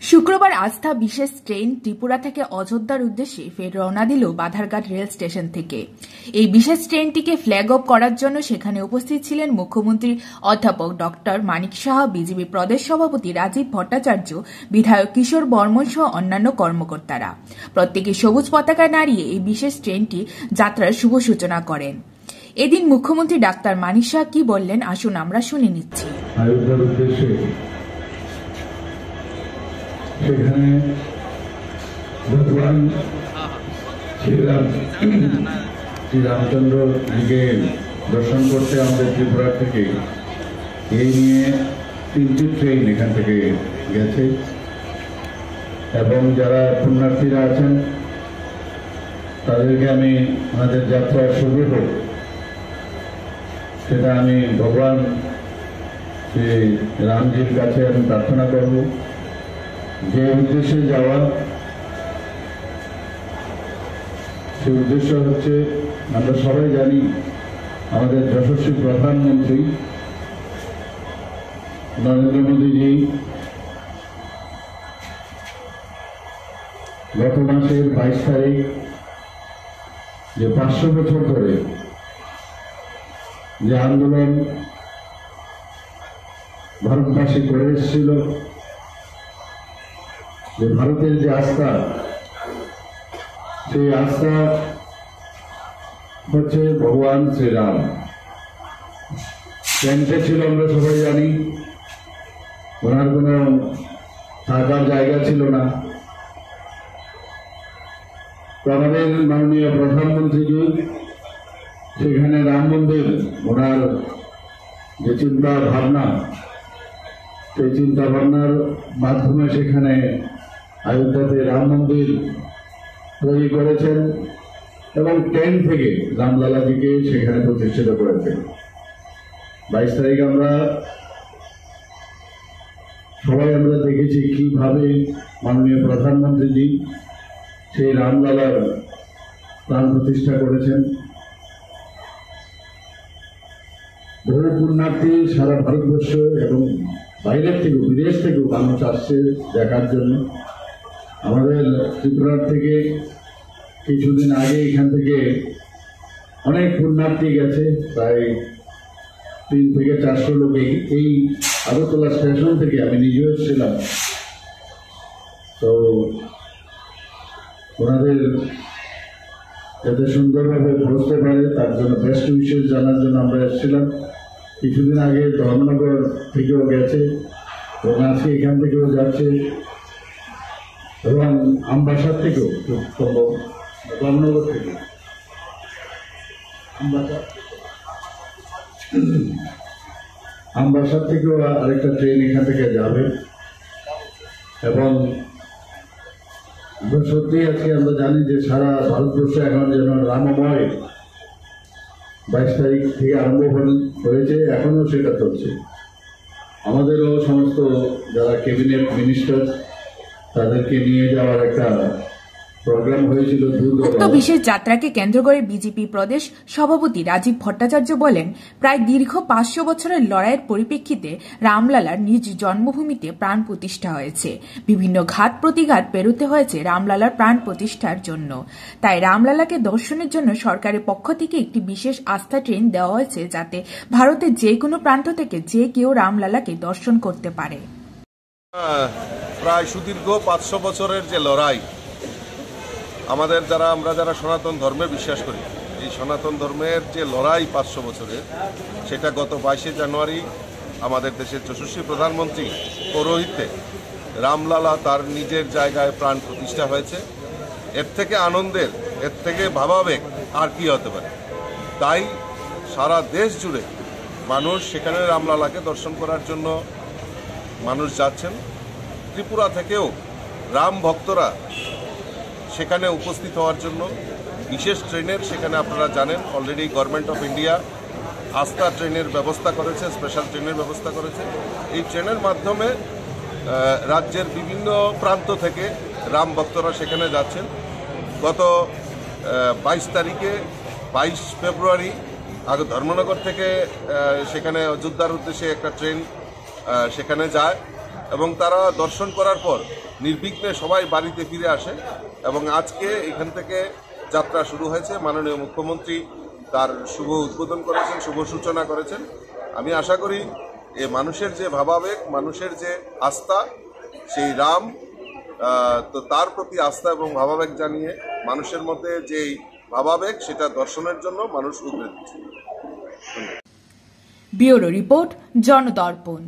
শুক্রবার আস্থা বিশেষ ট্রেন ত্রিপুরা থেকে অযোধ্যার উদ্দেশ্যে ফের রওনা দিল বাধারঘাট রেল স্টেশন থেকে। এই বিশেষ ট্রেনটিকে ফ্ল্যাগ অফ করার জন্য সেখানে উপস্থিত ছিলেন মুখ্যমন্ত্রী অধ্যাপক ডক্টর মানিক সাহা, বিজেপি প্রদেশ সভাপতি রাজীব ভট্টাচার্য, বিধায়ক কিশোর বর্মন সহ অন্যান্য কর্মকর্তারা। প্রত্যেকে সবুজ পতাকা নাড়িয়ে এই বিশেষ ট্রেনটি যাত্রার শুভ সূচনা করেন। এদিন মুখ্যমন্ত্রী ডাক্তার মানিক সাহা কি বললেন আসুন আমরা শুনে নিচ্ছি। সেখানে ভগবান শ্রীরামচন্দ্র জিকে দর্শন করতে আমাদের ত্রিপুরা থেকে এই নিয়ে 3টি ট্রেন এখান থেকে গেছে এবং যারা পুণ্যার্থীরা আছেন তাদেরকে আমি আমাদের যাত্রার শুভ হোক সেটা আমি ভগবান শ্রী রামজির কাছে আমি প্রার্থনা করব। যে উদ্দেশ্যে যাওয়া সে উদ্দেশ্য হচ্ছে আমরা সবাই জানি আমাদের যশস্বী প্রধানমন্ত্রী নরেন্দ্র মোদীজি গত মাসের 22 তারিখ যে 500 বছর ধরে যে আন্দোলন ভারতবাসী করে এসেছিল, যে ভারতের যে আস্থা, সেই আস্থা হচ্ছে ভগবান শ্রীরাম। ট্রেনটা ছিল আমরা সবাই জানি, ওনার কোনো থাকার জায়গা ছিল না। তো আমাদের মাননীয় প্রধানমন্ত্রীজি সেখানে রাম মন্দির, ওনার যে চিন্তা ভাবনা, সেই চিন্তা ভাবনার মাধ্যমে সেখানে অযোধ্যাতে রাম মন্দির তৈরি করেছেন এবং ট্রেন থেকে রামলালাজিকে সেখানে প্রতিষ্ঠিত করেছেন। 22 তারিখ আমরা সবাই দেখেছি কিভাবে মাননীয় প্রধানমন্ত্রীজি সেই রামলালার প্রাণ প্রতিষ্ঠা করেছেন। বহু পুণ্যার্থী সারা ভারতবর্ষ এবং বাইরের থেকেও, বিদেশ থেকেও মানুষ আসছে দেখার জন্য। আমাদের ত্রিপুরার থেকে কিছুদিন আগে এখান থেকে অনেক পুণ্যার্থী গেছে, প্রায় 300 থেকে 400 লোক এই আগরতলা স্টেশন থেকে। আমি নিজেও এসেছিলাম। তো ওনাদের যাতে সুন্দরভাবে পৌঁছতে পারে তার জন্য বেস্ট উইশেস জানার জন্য আমরা এসেছিলাম। কিছুদিন আগে ধর্মনগর থেকেও গেছে এবং আজকে এখান থেকেও যাচ্ছে এবং আমবাসার থেকেও, ধর্মনগর থেকে আমবাসার থেকেও আরেকটা ট্রেন এখান থেকে যাবে। এবং সত্যি আজকে আমরা জানি যে সারা ভারতবর্ষে এখন যেন রামময় 22 তারিখ থেকে আরম্ভ হয়েছে, এখনো সেটা চলছে। আমাদেরও সমস্ত যারা ক্যাবিনেট মিনিস্টার তাদেরকে নিয়ে যাওয়ার একটা প্রোগ্রাম হয়েছিল। উক্ত বিশেষ যাত্রাকে কেন্দ্র করে বিজেপি প্রদেশ সভাপতি রাজীব ভট্টাচার্য বলেন, প্রায় দীর্ঘ 500 বছরের লড়াইয়ের পরিপ্রেক্ষিতে রামলালার নিজ জন্মভূমিতে প্রাণ প্রতিষ্ঠা হয়েছে। বিভিন্ন ঘাত প্রতিঘাত পেরোতে হয়েছে রামলালার প্রাণ প্রতিষ্ঠার জন্য। তাই রামলালাকে দর্শনের জন্য সরকারের পক্ষ থেকে একটি বিশেষ আস্থা ট্রেন দেওয়া হয়েছে, যাতে ভারতের যে কোনো প্রান্ত থেকে যে কেউ রামলালাকে দর্শন করতে পারে। প্রায় সুদীর্ঘ 500 বছরের যে লড়াই, আমরা যারা সনাতন ধর্মে বিশ্বাস করি, এই সনাতন ধর্মের যে লড়াই 500 বছরের, সেটা গত 22শে জানুয়ারি আমাদের দেশের যশস্বী প্রধানমন্ত্রী পৌরোহিত্যে রামলালা তার নিজের জায়গায় প্রাণ প্রতিষ্ঠা হয়েছে। এর থেকে আনন্দের, এর থেকে ভাবাবেগ আর কি হতে পারে। তাই সারা দেশ জুড়ে মানুষ সেখানে রামলালাকে দর্শন করার জন্য মানুষ যাচ্ছেন। ত্রিপুরা থেকেও রাম ভক্তরা সেখানে উপস্থিত হওয়ার জন্য বিশেষ ট্রেনের, সেখানে আপনারা জানেন অলরেডি গভর্নমেন্ট অফ ইন্ডিয়া আস্থা ট্রেনের ব্যবস্থা করেছে, স্পেশাল ট্রেনের ব্যবস্থা করেছে। এই ট্রেনের মাধ্যমে রাজ্যের বিভিন্ন প্রান্ত থেকে রাম ভক্তরা সেখানে যাচ্ছেন। গত 22 তারিখে 22 ফেব্রুয়ারি ধর্মনগর থেকে সেখানে অযোধ্যার উদ্দেশ্যে একটা ট্রেন সেখানে যায় এবং তারা দর্শন করার পর নির্বিঘ্নে সবাই বাড়িতে ফিরে আসে। এবং আজকে এখান থেকে যাত্রা শুরু হয়েছে। মাননীয় মুখ্যমন্ত্রী তার শুভ উদ্বোধন করেছেন, শুভ সূচনা করেছেন। আমি আশা করি মানুষের যে ভাবাবেগ, মানুষের যে আস্থা, সেই রাম তো তার প্রতি আস্থা এবং ভাবাবেগ জানিয়ে মানুষের মধ্যে যেই ভাবাবেগ সেটা দর্শনের জন্য মানুষ উদ্বেগ দিচ্ছে। Bureau report, জনদর্পণ।